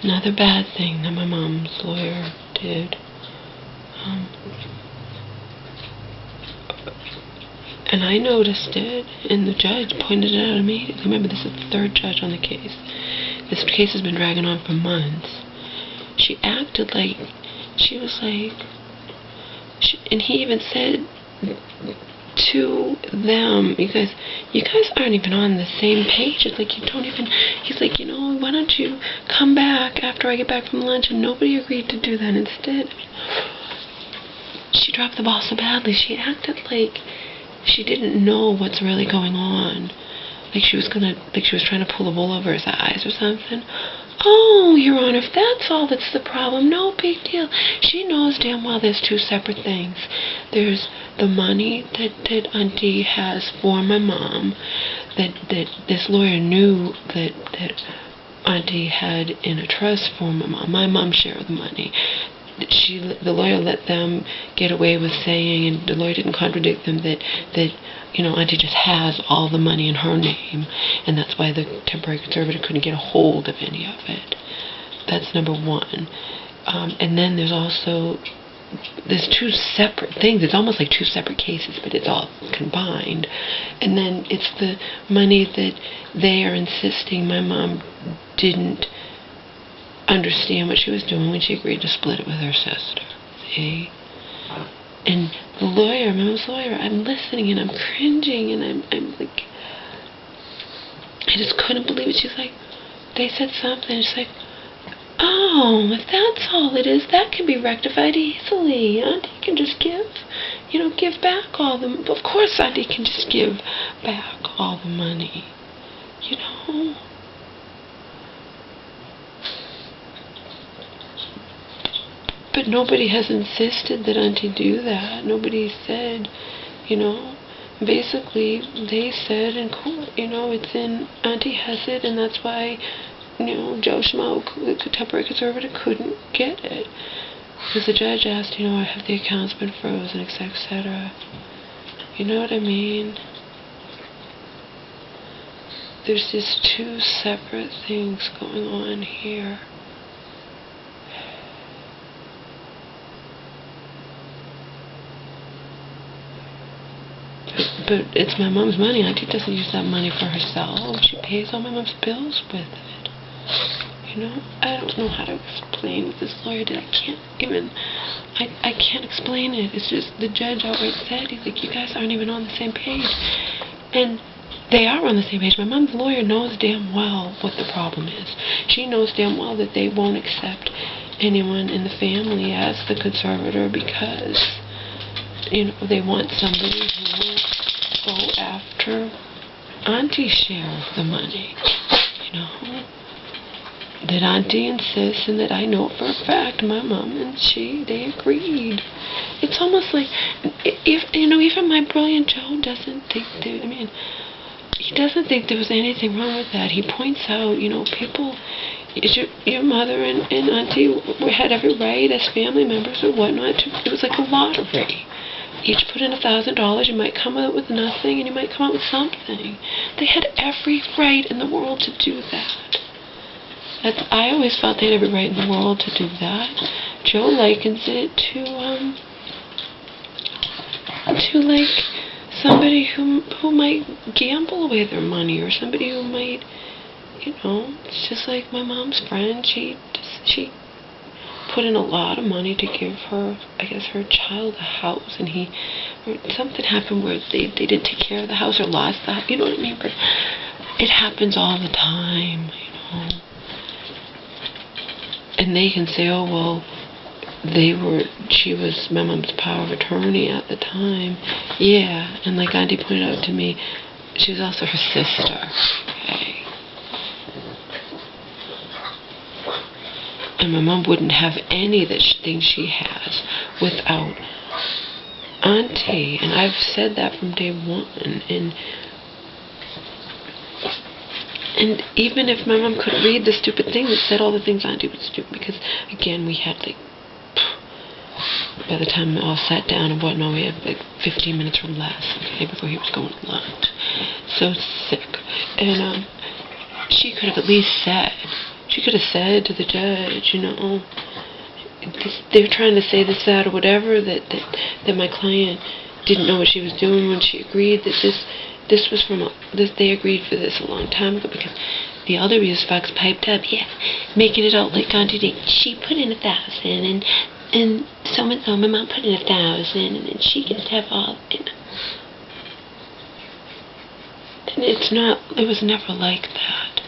Another bad thing that my mom's lawyer did. And I noticed it, and the judge pointed it out immediately. Remember, this is the third judge on the case. This case has been dragging on for months. She acted like, she was like, and he even said to them, you guys aren't even on the same page. It's like, you don't even, he's like, why don't you come back after I get back from lunch? And nobody agreed to do that. Instead, she dropped the ball so badly. She acted like she didn't know what's really going on. Like she was trying to pull the wool over his eyes or something. Oh, Your Honor, if that's all that's the problem, no big deal. She knows damn well there's two separate things. There's the money that Auntie has for my mom, that this lawyer knew that Auntie had in a trust for my mom's share of the money. The lawyer let them get away with saying, and the lawyer didn't contradict them, that Auntie just has all the money in her name, and that's why the temporary conservator couldn't get a hold of any of it. That's number one. And then there's two separate things. It's almost like two separate cases, but it's all combined. And then it's the money that they are insisting my mom didn't understand what she was doing when she agreed to split it with her sister. See? And the lawyer, my mom's lawyer, I'm listening and I'm cringing and I'm like, I just couldn't believe it. She's like, they said something. She's like, oh, if that's all it is, that can be rectified easily. Auntie can just give back all the, of course Auntie can just give back all the money, But nobody has insisted that Auntie do that. Nobody said, basically they said in court, it's in, Auntie has it, and that's why, Joe Schmo, the temporary conservator, couldn't get it. Because the judge asked, have the accounts been frozen, etc. You know what I mean? There's just two separate things going on here. But it's my mom's money. Auntie doesn't use that money for herself. She pays all my mom's bills with it. I don't know how to explain what this lawyer did. I can't explain it. It's just the judge outright said, he's like, you guys aren't even on the same page. And they are on the same page. My mom's lawyer knows damn well what the problem is. She knows damn well that they won't accept anyone in the family as the conservator because, they want somebody who will go after Auntie's share of the money, that Auntie insists, and that I know for a fact my mom and they agreed. It's almost like, even my brilliant Joe doesn't think he doesn't think there was anything wrong with that. He points out, people, your mother and Auntie had every right as family members or whatnot. It was like a lottery. Each put in $1,000. You might come out with nothing, and you might come out with something. They had every right in the world to do that. I always felt they had every right in the world to do that. Joe likens it to like somebody who might gamble away their money, or somebody who might, it's just like my mom's friend. She put in a lot of money to give her, her child a house, and something happened where they didn't take care of the house or lost the house, you know what I mean? But it happens all the time, And they can say, oh, well, she was my mom's power of attorney at the time. Yeah, and like Auntie pointed out to me, she was also her sister. Okay. And my mom wouldn't have any of the things she has without Auntie. And I've said that from day one. And even if my mom could read the stupid thing that said all the things Auntie was stupid, because, again, we had, by the time we all sat down and whatnot, we had, 15 minutes or less, okay, before he was going to lunch. So sick. And, she could have at least said, She could have said to the judge, they're trying to say this, that, or whatever, that my client didn't know what she was doing when she agreed that this was from they agreed for this a long time ago, because the other abuse fox piped up, making it out like contradicting. She put in 1,000, and so my mom put in 1,000, and then she gets to have all. And it's not. It was never like that.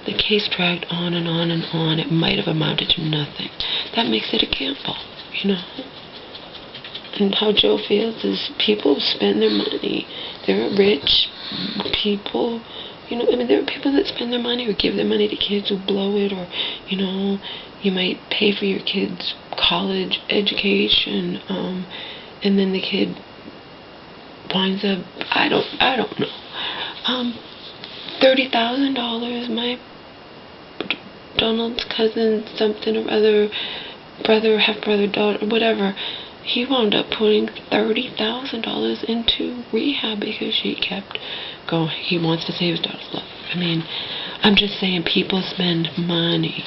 The case dragged on and on and on. It might have amounted to nothing. That makes it a gamble, And how Joe feels is people spend their money. There are rich people, there are people that spend their money or give their money to kids who blow it, or, you might pay for your kid's college education, and then the kid winds up, I don't know, $30,000, my Donald's cousin, something or other, brother, half-brother, daughter, whatever, he wound up putting $30,000 into rehab because she kept going. He wants to save his daughter's life. I'm just saying, people spend money,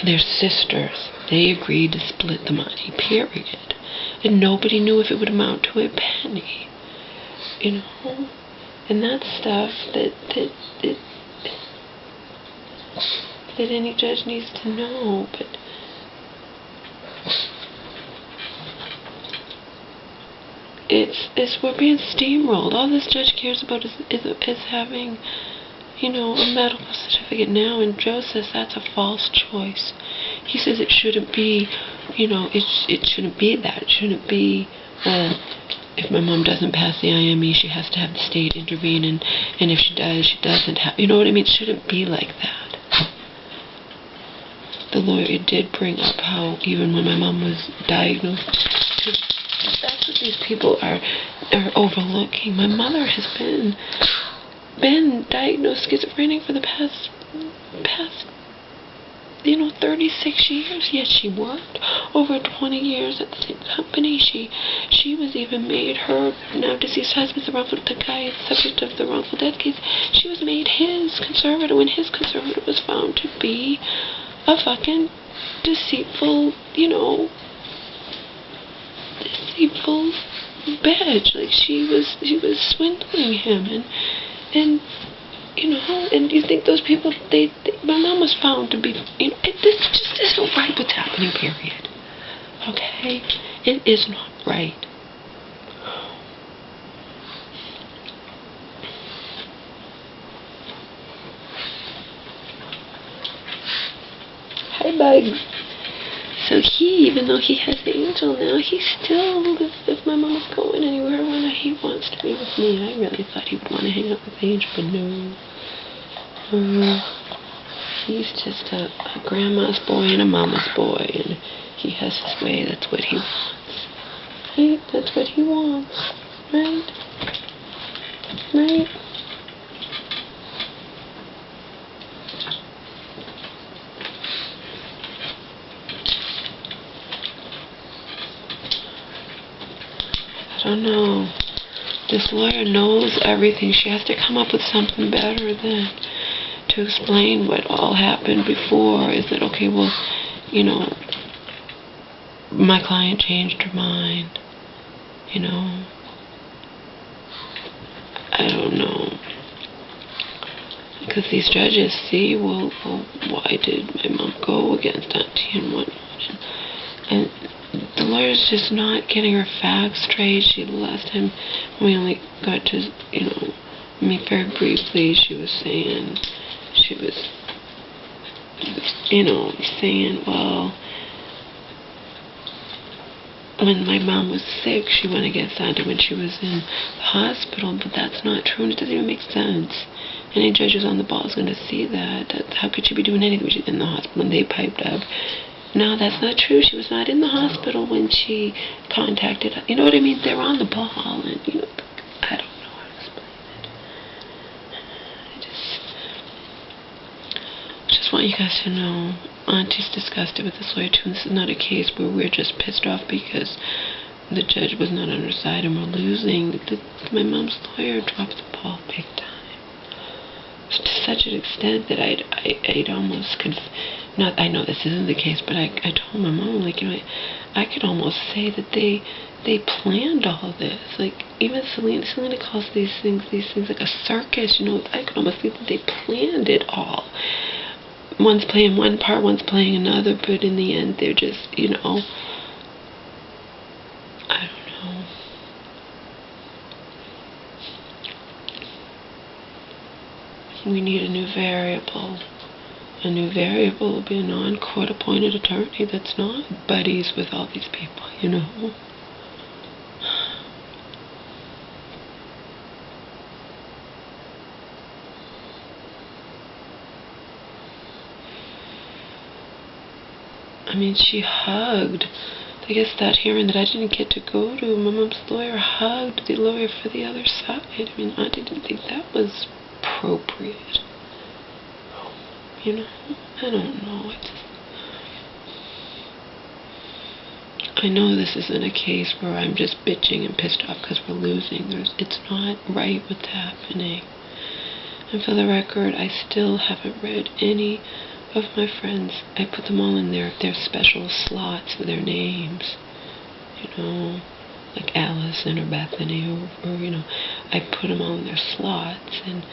They're sisters. They agreed to split the money, period. And nobody knew if it would amount to a penny, And that's stuff that any judge needs to know, but we're being steamrolled. All this judge cares about is having, a medical certificate now, and Joe says that's a false choice. He says it shouldn't be, it shouldn't be that. It shouldn't be, if my mom doesn't pass the IME, she has to have the state intervene, and if she does, she doesn't have, It shouldn't be like that. The lawyer did bring up how even when my mom was diagnosed, that's what these people are overlooking. My mother has been diagnosed schizophrenic for the past 36 years, yet she worked over 20 years at the same company. She was even made, her now deceased husband's the guy subject of the wrongful death case, she was made his conservator when his conservator was found to be a fucking deceitful, deceitful bitch. Like, she was swindling him, and and you think those people, my mom was found to be, this just isn't right what's happening, period. Okay? It is not right. Hi, Bug. So even though he has Angel now, he still, if my mom is going anywhere, he wants to be with me. I really thought he would want to hang out with Angel, but no. He's just a grandma's boy and a mama's boy, and he has his way. That's what he wants. Right? That's what he wants. Right? Right? I don't know. This lawyer knows everything. She has to come up with something better than to explain what all happened before. Is that, okay, well, my client changed her mind. I don't know. Because these judges see, well, why did my mom go against Auntie and whatnot? And the lawyer's just not getting her facts straight. Last time we only got to, very briefly, she was saying, well, when my mom was sick, she went against Auntie when she was in the hospital, but that's not true, and it doesn't even make sense. Any judge who's on the ball is going to see that. How could she be doing anything when she's in the hospital? And they piped up, no, that's not true. She was not in the hospital when she contacted us. You know what I mean? They're on the ball, and, I don't know how to explain it. I just want you guys to know, Auntie's disgusted with this lawyer, too, and this is not a case where we're just pissed off because the judge was not on her side and we're losing. My mom's lawyer dropped the ball big time. to such an extent that I'd almost not, I know this isn't the case, but I told my mom, like, you know, I could almost say that they planned all this. Like, even Selena calls these things like a circus, you know. I could almost think that they planned it all. One's playing one part, one's playing another, but in the end, they're just, you know, I don't know. We need a new variable. A new variable will be a non-court appointed attorney that's not buddies with all these people, you know. I mean, she hugged. I guess that hearing that I didn't get to go to, my mom's lawyer hugged the lawyer for the other side. I mean, I didn't think that was appropriate. You know, I don't know. I know this isn't a case where I'm just bitching and pissed off because we're losing. It's not right what's happening. And for the record, I still haven't read any of my friends. I put them all in their special slots for their names. You know, like Allison or Bethany or you know, I put them all in their slots, and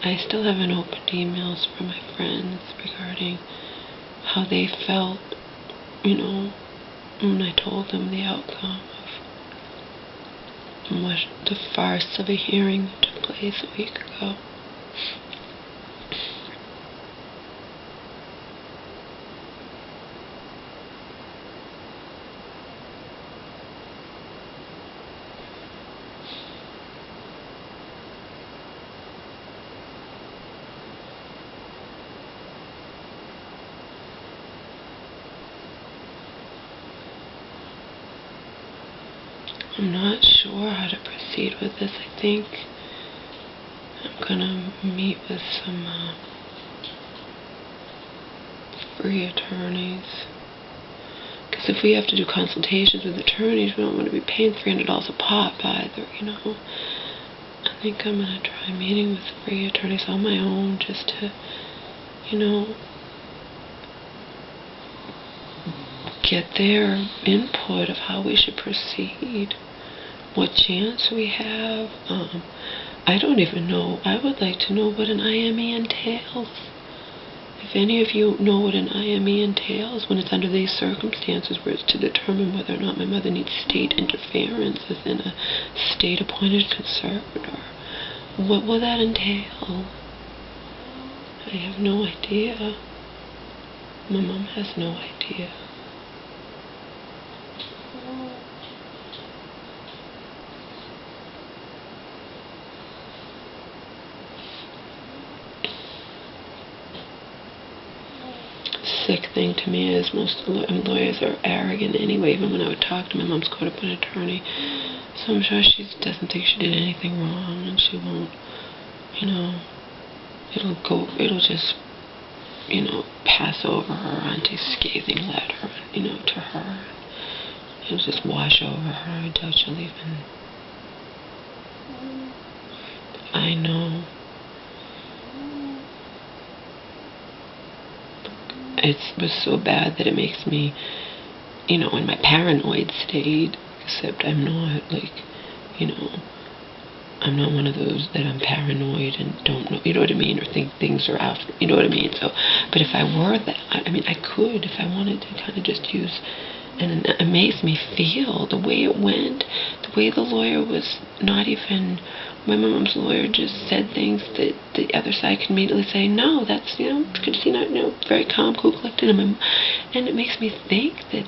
I still haven't opened emails from my friends regarding how they felt, you know, when I told them the outcome of what the farce of a hearing that took place a week ago. I'm not sure how to proceed with this. I think I'm gonna meet with some free attorneys. Because if we have to do consultations with attorneys, we don't want to be paying $300 a pop either, you know. I think I'm gonna try meeting with free attorneys on my own just to, you know, get their input of how we should proceed, what chance we have. I don't even know. I would like to know what an IME entails. If any of you know what an IME entails, when it's under these circumstances where it's to determine whether or not my mother needs state interference as in a state-appointed conservator, what will that entail? I have no idea. My mom has no idea. Sick thing to me is most lawyers are arrogant anyway, even when I would talk to my mom's court-appointed attorney. So I'm sure she doesn't think she did anything wrong, and she won't, you know, it'll just, you know, pass over her auntie's scathing letter, you know, to her. It'll just wash over her. I doubt she'll even, I know. It was so bad that it makes me, you know, in my paranoid state, except I'm not, like, you know, I'm not one of those that I'm paranoid and don't know, you know what I mean, or think things are out, you know what I mean. So, but if I were that, I mean, I could, if I wanted to kind of just use, and it makes me feel the way it went, the way the lawyer was not even, my mom's lawyer just said things that the other side could immediately say, no, that's, you know, could see, you know, very calm, cool, collected, and it makes me think that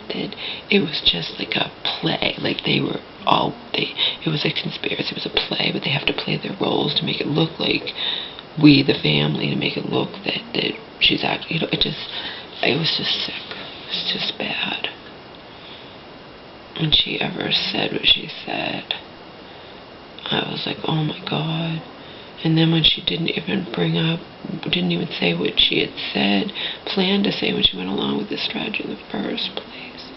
it was just like a play, like they were all, it was a conspiracy, it was a play, but they have to play their roles to make it look like we, the family, to make it look that she's actually, you know, it was just sick, it was just bad. When she ever said what she said, I was like, oh my God. And then when she didn't even say what she had said, planned to say when she went along with this strategy in the first place.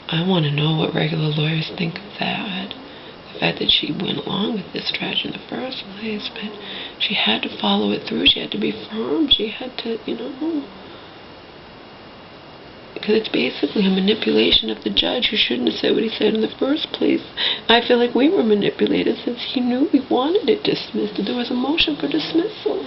I want to know what regular lawyers think of that. the fact that she went along with this tragedy in the first place, but she had to follow it through. She had to be firm. She had to, because it's basically a manipulation of the judge who shouldn't have said what he said in the first place. I feel like we were manipulated since he knew we wanted it dismissed, and there was a motion for dismissal.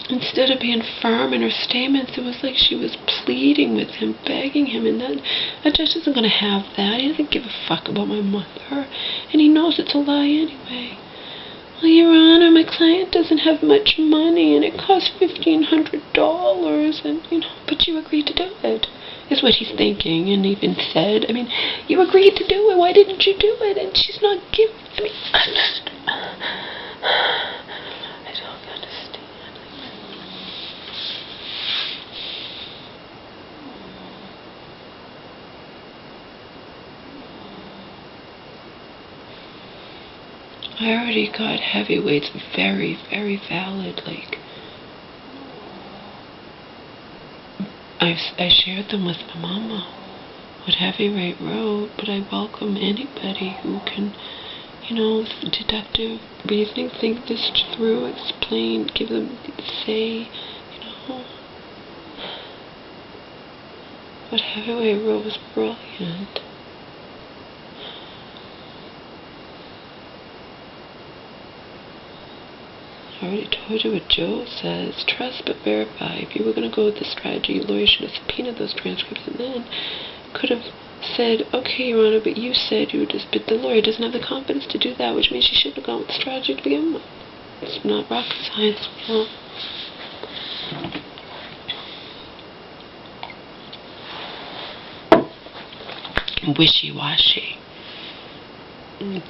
Instead of being firm in her statements, it was like she was pleading with him, begging him, and that judge isn't going to have that. He doesn't give a fuck about my mother, and he knows it's a lie anyway. Well, Your Honor, my client doesn't have much money, and it costs $1,500, and, but you agreed to do it, is what he's thinking, and even said, you agreed to do it, why didn't you do it? And she's not giving, I don't understand. I already got heavyweights very, very valid, I shared them with my mama, what heavyweight wrote, but I welcome anybody who can, with deductive reasoning, think this through, explain, give them, say, what heavyweight wrote was brilliant. I already told you what Joe says. Trust but verify. If you were going to go with this strategy, your lawyer should have subpoenaed those transcripts and then could have said, okay, Your Honor, but you said you would just, but the lawyer doesn't have the confidence to do that, which means she shouldn't have gone with the strategy to begin with. It's not rocket science. Wishy-washy.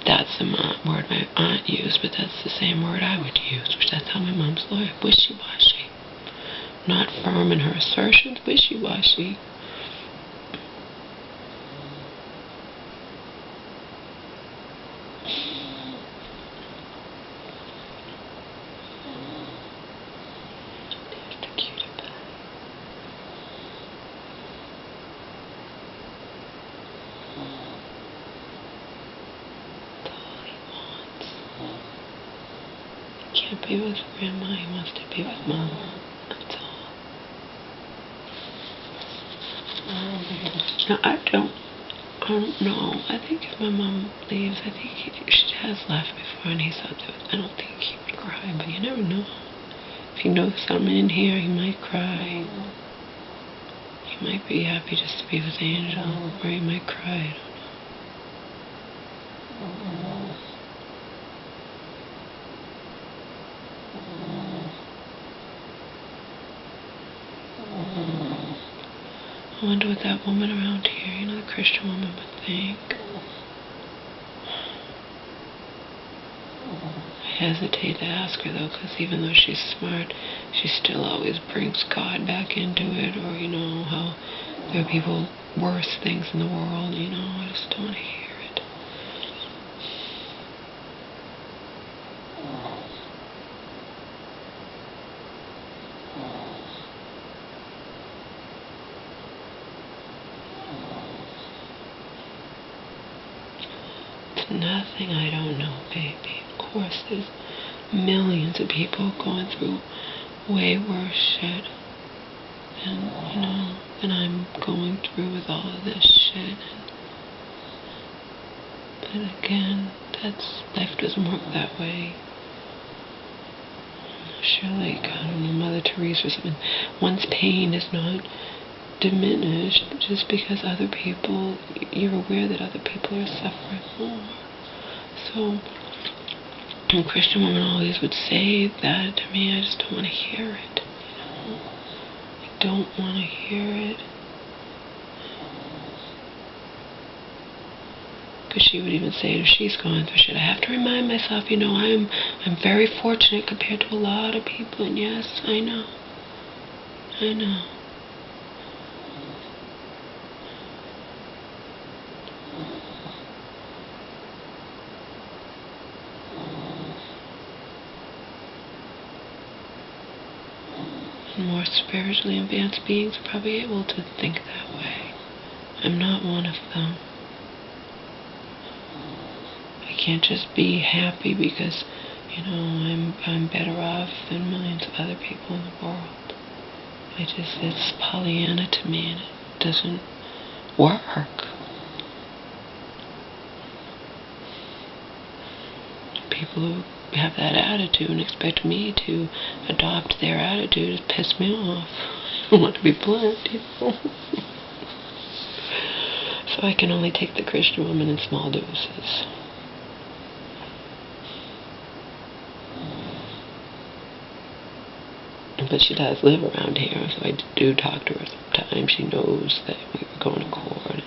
That's the word my aunt used, but that's the same word I would use, which that's how my mom's lawyer. Wishy-washy. Not firm in her assertions, wishy-washy. There's the cutie pie. Can't be with grandma, he wants to be with mama. That's all. No, I don't know. I think if my mom leaves, I think she has left before, and he thought that I don't think he would cry, but you never know. If he knows something in here, he might cry. He might be happy just to be with Angel, or he might cry. I don't know. I wonder what that woman around here, the Christian woman, would think. I hesitate to ask her, though, because even though she's smart, she still always brings God back into it, or, how there are people worse things in the world, I just don't want to hear it. Nothing I don't know, baby. Of course, there's millions of people going through way worse shit than I'm going through with all of this shit. But again, life doesn't work that way. Sure, Mother Teresa or something. One's pain is not diminished just because other people, you're aware that other people are suffering more. So, a Christian woman always would say that to me. I just don't want to hear it. I don't want to hear it. Because she would even say, if she's going through shit, I have to remind myself, I'm very fortunate compared to a lot of people. And yes, I know. I know. more spiritually advanced beings are probably able to think that way. I'm not one of them. I can't just be happy because, I'm better off than millions of other people in the world. It's Pollyanna to me, and it doesn't work. People who have that attitude and expect me to adopt their attitude piss me off. I don't want to be blunt, So I can only take the Christian woman in small doses. But she does live around here, so I do talk to her sometimes. She knows that we were going to court.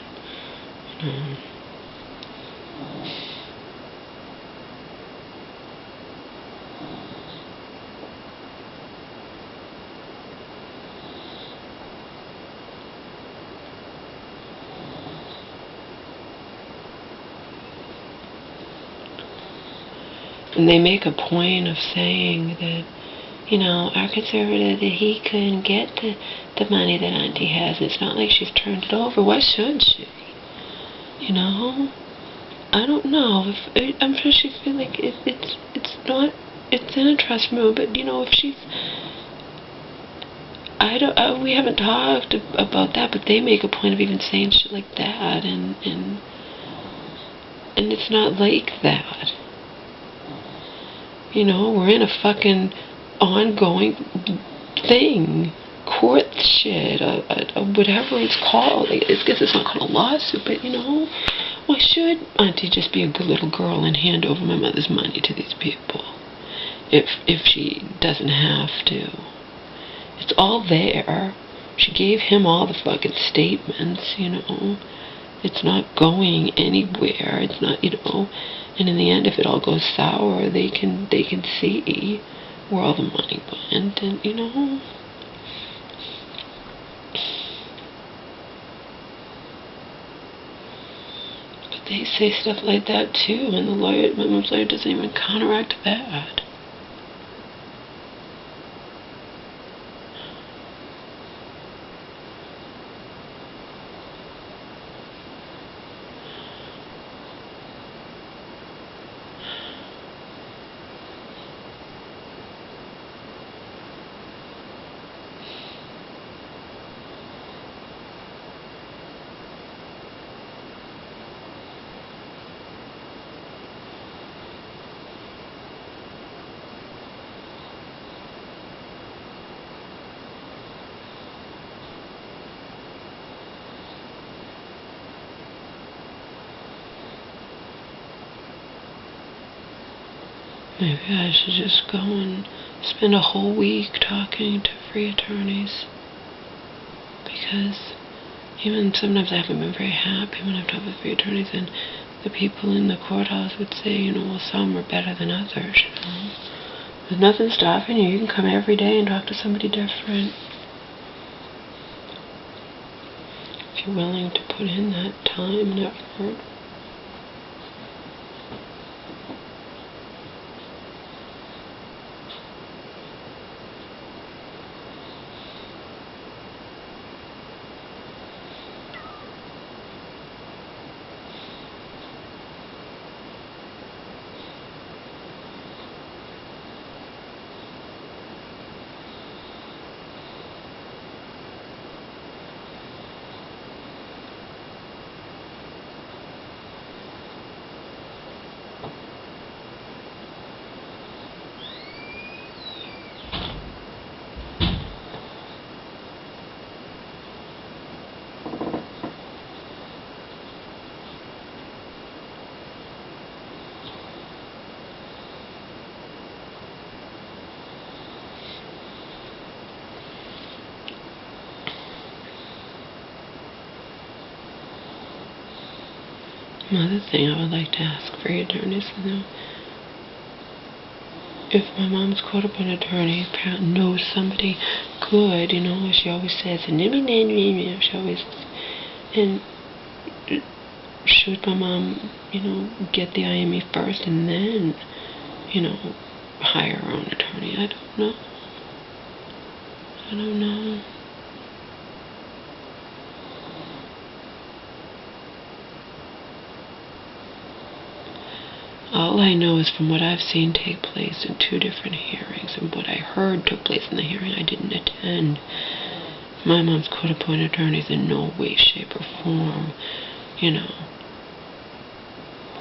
And they make a point of saying that, our conservative, that he couldn't get the money that Auntie has. It's not like she's turned it over. Why should she? I don't know. I'm sure she feels like it's in a trust move, but if she's, we haven't talked about that, but they make a point of even saying shit like that, and it's not like that. We're in a fucking ongoing thing, court shit, whatever it's called. I guess it's not called a lawsuit, but why should Auntie just be a good little girl and hand over my mother's money to these people if she doesn't have to? It's all there. She gave him all the fucking statements, It's not going anywhere. It's not, And in the end, if it all goes sour, they can see where all the money went, and But they say stuff like that too, and my mom's lawyer doesn't even counteract that. Maybe I should just go and spend a whole week talking to free attorneys. Because even sometimes I haven't been very happy when I've talked with free attorneys, and the people in the courthouse would say, well, some are better than others, There's nothing stopping you. You can come every day and talk to somebody different. If you're willing to put in that time and effort. Another thing I would like to ask free attorneys, if my mom's caught up an attorney, apparently knows somebody good, she always says, she always, and should my mom, get the IME first and then, hire her own attorney? I don't know. don't know. All I know is from what I've seen take place in 2 different hearings and what I heard took place in the hearing I didn't attend. My mom's court-appointed attorneys in no way, shape, or form,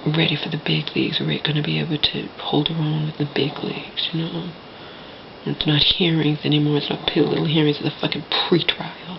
ready for the big leagues, or going to be able to hold her own with the big leagues, It's not hearings anymore. It's not little hearings. It's a fucking pre-trial.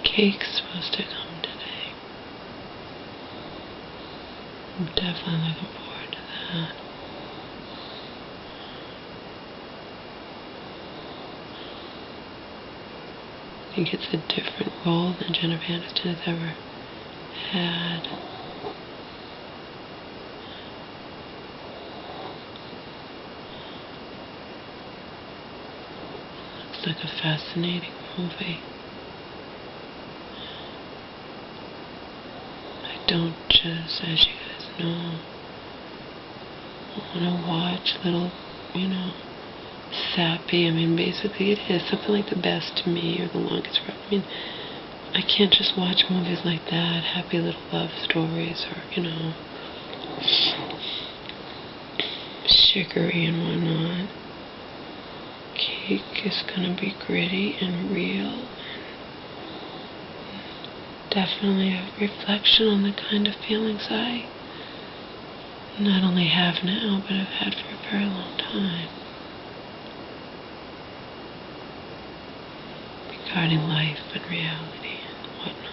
Cake's supposed to come today. I'm definitely looking forward to that. I think it's a different role than Jennifer Aniston has ever had. Looks like a fascinating movie. Don't just, as you guys know, want to watch little, sappy. Basically it is something like The Best to Me or The Longest Ride. I can't just watch movies like that, happy little love stories or, chicory and whatnot. Cake is gonna be gritty and real. Definitely a reflection on the kind of feelings I not only have now, but have had for a very long time regarding life and reality and whatnot.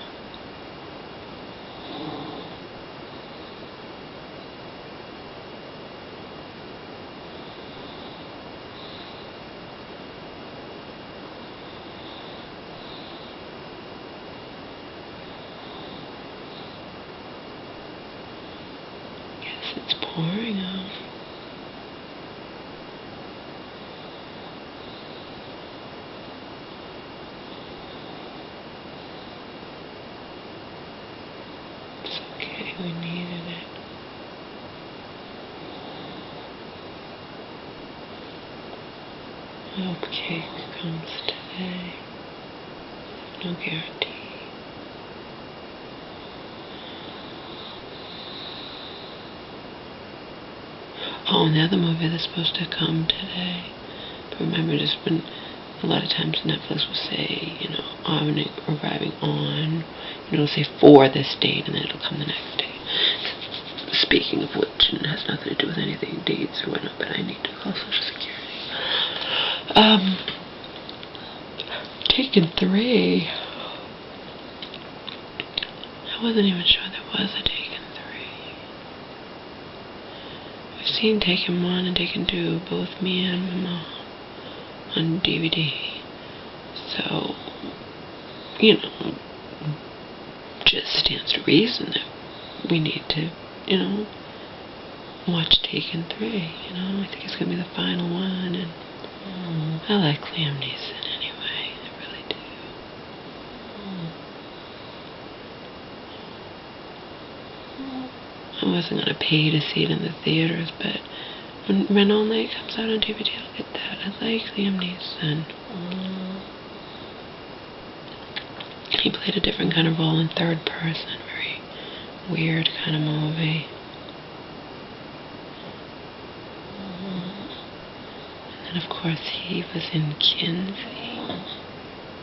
It's pouring out. It's okay, we needed it. I hope cake comes today. No guarantee. Oh, and the other movie that's supposed to come today. But remember, there's been a lot of times Netflix will say, arriving on, it'll say for this date, and then it'll come the next day. Speaking of which, it has nothing to do with anything, dates or whatnot, but I need to call Social Security. Taken 3. I wasn't even sure there was a Taken 3. I've seen Taken 1 and Taken 2, both me and my mom, on DVD. So, just stands to reason that we need to, watch Taken 3, you know. I think it's going to be the final one, and I like Liam Neeson anyway. I really do. I wasn't going to pay to see it in the theaters, but when Ren Only comes out on DVD, I'll get that. I like Liam Neeson. He played a different kind of role in third person, very weird kind of movie. And then, of course, he was in Kinsey.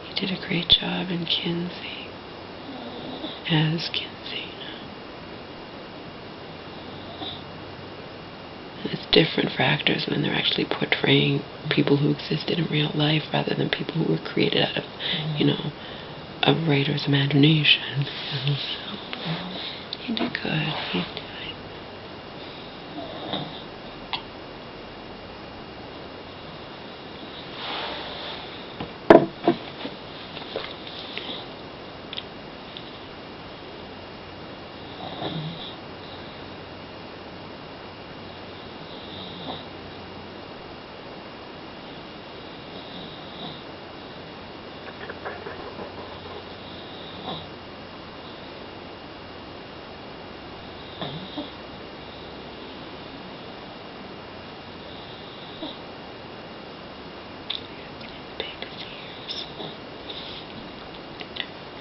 He did a great job in Kinsey, as Kinsey. It's different for actors when they're actually portraying people who existed in real life rather than people who were created out of, you know, a writer's imagination. So, he did good. He did.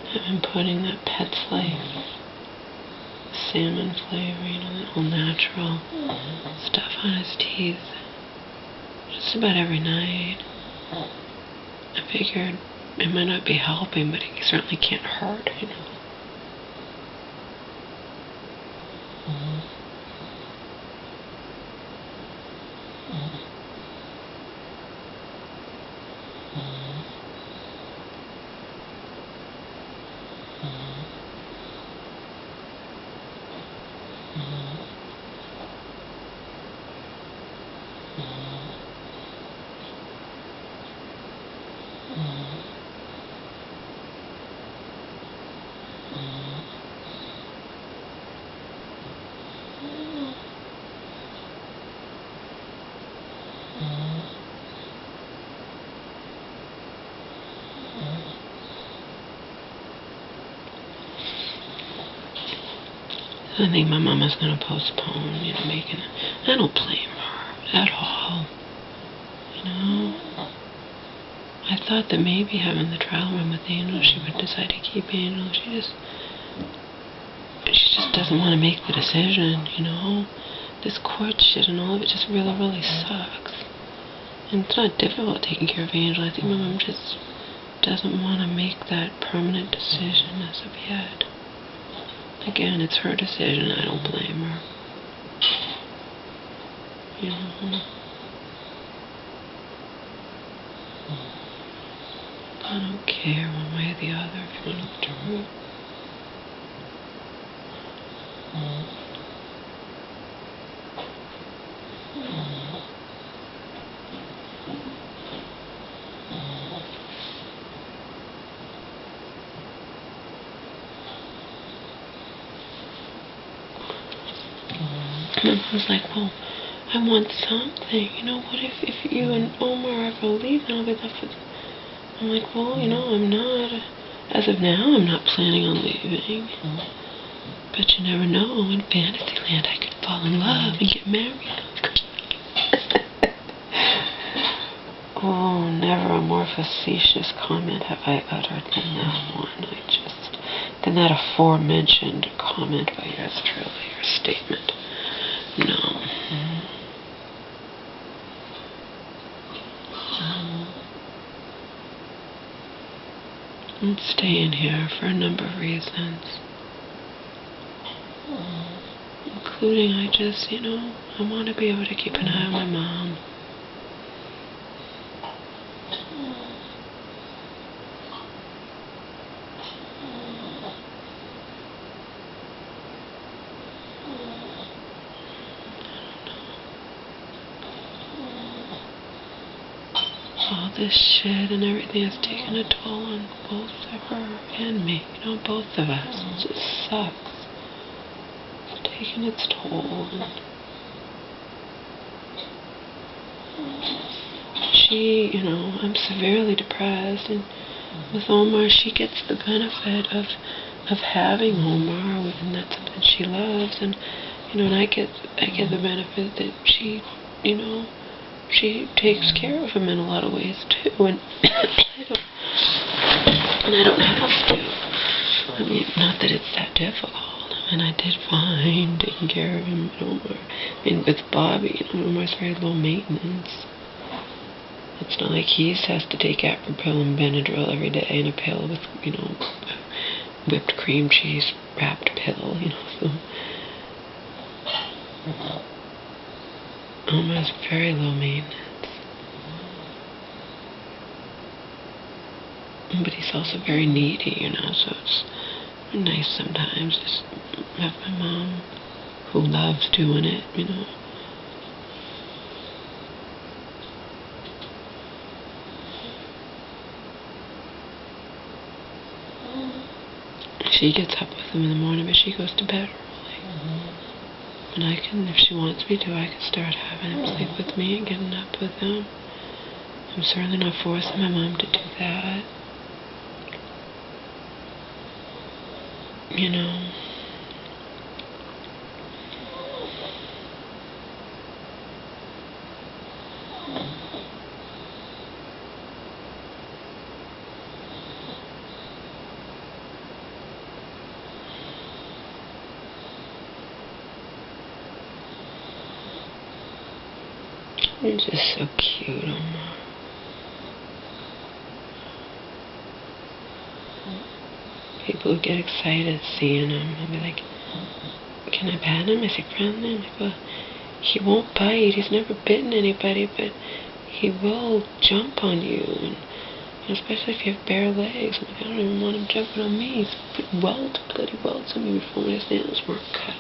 I've been putting that Pet's Life salmon flavor, you know, that whole natural stuff on his teeth just about every night. I figured it might not be helping, but it certainly can't hurt, you know. I think my mama's going to postpone, you know, making it. I don't blame her at all, you know. I thought that maybe having the trial run with Angel, she would decide to keep Angel. She just doesn't want to make the decision, you know. This court shit and all of it just really, really sucks. And it's not difficult taking care of Angel. I think my mom just doesn't want to make that permanent decision as of yet. Again, it's her decision. I don't blame her. You know. I don't care one way or the other if you want to do it. And I was like, well, I want something. You know, what if you and Omar ever leave and I'll be left with... I'm like, well, you know, I'm not... As of now, I'm not planning on leaving. But you never know. In Fantasyland, I could fall in love and get married. Oh, never a more facetious comment have I uttered than that one. Than that aforementioned comment by yours truly, your statement. No. I'm staying here for a number of reasons. Including, you know, I want to be able to keep an eye on my mom. All this shit and everything has taken a toll on both of her and me. You know, both of us. It just sucks. It's taken its toll. she, you know, I'm severely depressed, and with Omar, she gets the benefit of having Omar, and that's something she loves, and you know, and I get the benefit that she, you know, she takes care of him in a lot of ways too, and I don't have to. I mean, not that it's that difficult. And I did fine taking care of him and Omar. And with Bobby, you know, Omar's very low maintenance. It's not like he has to take April and Benadryl every day in a pill with, you know, whipped cream cheese wrapped pill, you know. So Omar's very low maintenance. But he's also very needy, you know, so it's nice sometimes just have my mom, who loves doing it, you know. She gets up with him in the morning, but she goes to bed early. And I can, if she wants me to, I can start having him sleep with me and getting up with him. I'm certainly not forcing my mom to do that. You know. You're just so cute, Omar. People who get excited seeing him, I'll be like, can I pat him? Is he friendly? I'm like, well, he won't bite. He's never bitten anybody, but he will jump on you, and especially if you have bare legs. I'm like, I don't even want him jumping on me. He's bloody welts on me before his nails were cut.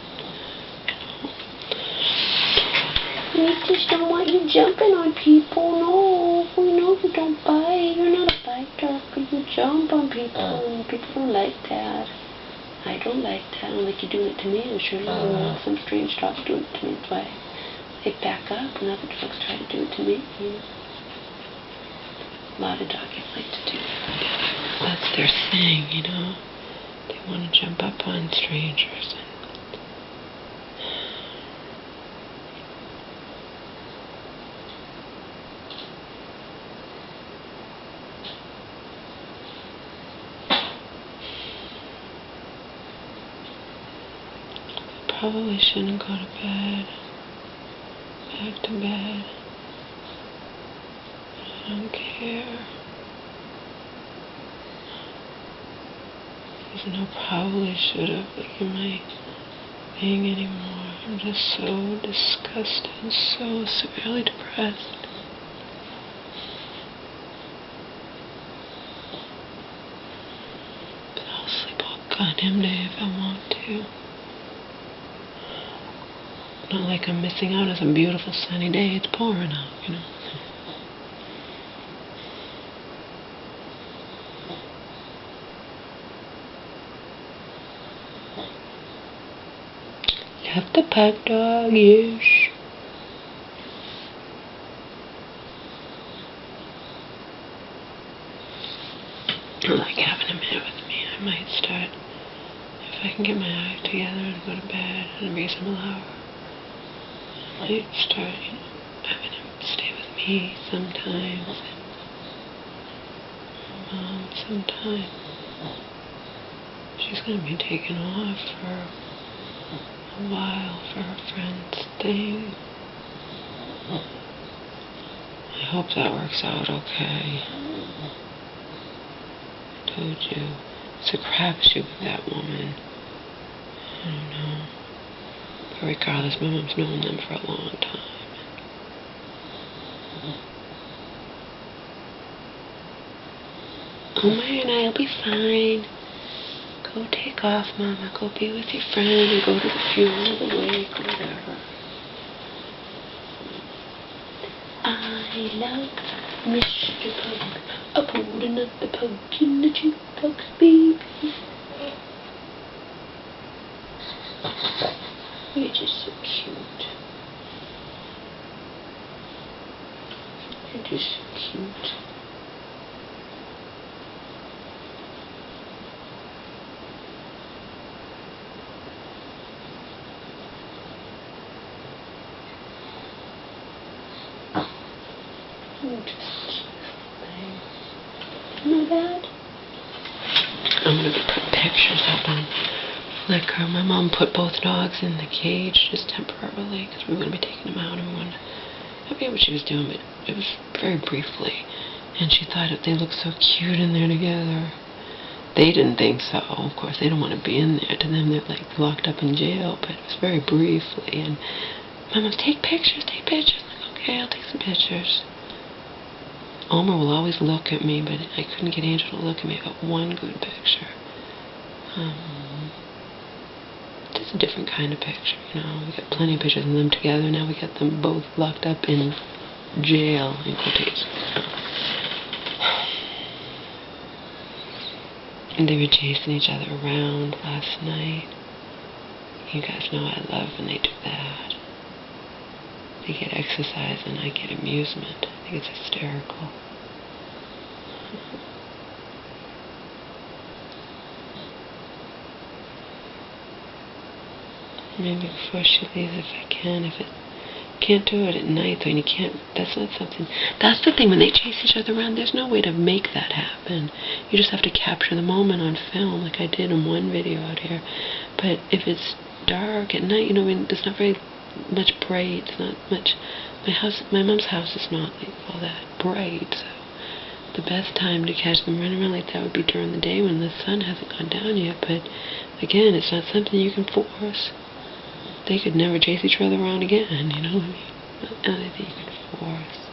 We just don't want you jumping on people. No, we know you don't bite. You're not a biter, but you jump on people, and people don't like that. I don't like that. I don't like you doing it to me. I'm sure some strange dog's doing it to me. That's why I back up when other dogs try to do it to me. A lot of doggies like to do that. That's their thing, you know. They want to jump up on strangers. Probably shouldn't go to bed. Back to bed. I don't care. There's no probably should have like in my thing anymore. I'm just so disgusted and so severely depressed. But I'll sleep all goddamn day if I want to. Not like I'm missing out on some beautiful sunny day. It's pouring out, you know. Love the pug dog, yes. I like having him here with me. I might start, if I can get my act together and go to bed at a reasonable hour, I might start, you know, having him stay with me sometimes, and Mom sometimes. She's going to be taken off for a while for her friend's thing. I hope that works out okay. I told you, it's a crapshoot with that woman. I don't know. But regardless, my mom's known them for a long time. Omar and I'll be fine. Go take off, Mama. Go be with your friend and go to the funeral, the wake, or whatever. I love Mr. Pug. I pulled another pug in the jukebox, baby. You're just so cute. just thing. You know that? I'm gonna be putting pictures up on Flickr. My mom put both dogs in the cage just temporarily because we were gonna be taking them out and we wanted. I forget what she was doing, but it was very briefly. And she thought they looked so cute in there together. They didn't think so. Of course, they don't want to be in there. To them, they're like locked up in jail. But it was very briefly. And my mom's, take pictures, take pictures. I'm like, okay, I'll take some pictures. Omer will always look at me, but I couldn't get Angel to look at me. I got one good picture. Just a different kind of picture, you know. We got plenty of pictures of them together. Now we got them both locked up in jail, in quotations. And they were chasing each other around last night. You guys know I love when they do that. They get exercise and I get amusement. I think it's hysterical. Maybe before she leaves, if I can, can't do it at night, though, and you can't, that's not something, that's the thing, when they chase each other around, there's no way to make that happen. You just have to capture the moment on film, like I did in one video out here. But if it's dark at night, you know, I mean, there's not very much bright, it's not much, my mom's house is not like all that bright, so the best time to catch them running around like that would be during the day when the sun hasn't gone down yet. But again, it's not something you can force. They could never chase each other around again, you know what I mean? Not anything you can force.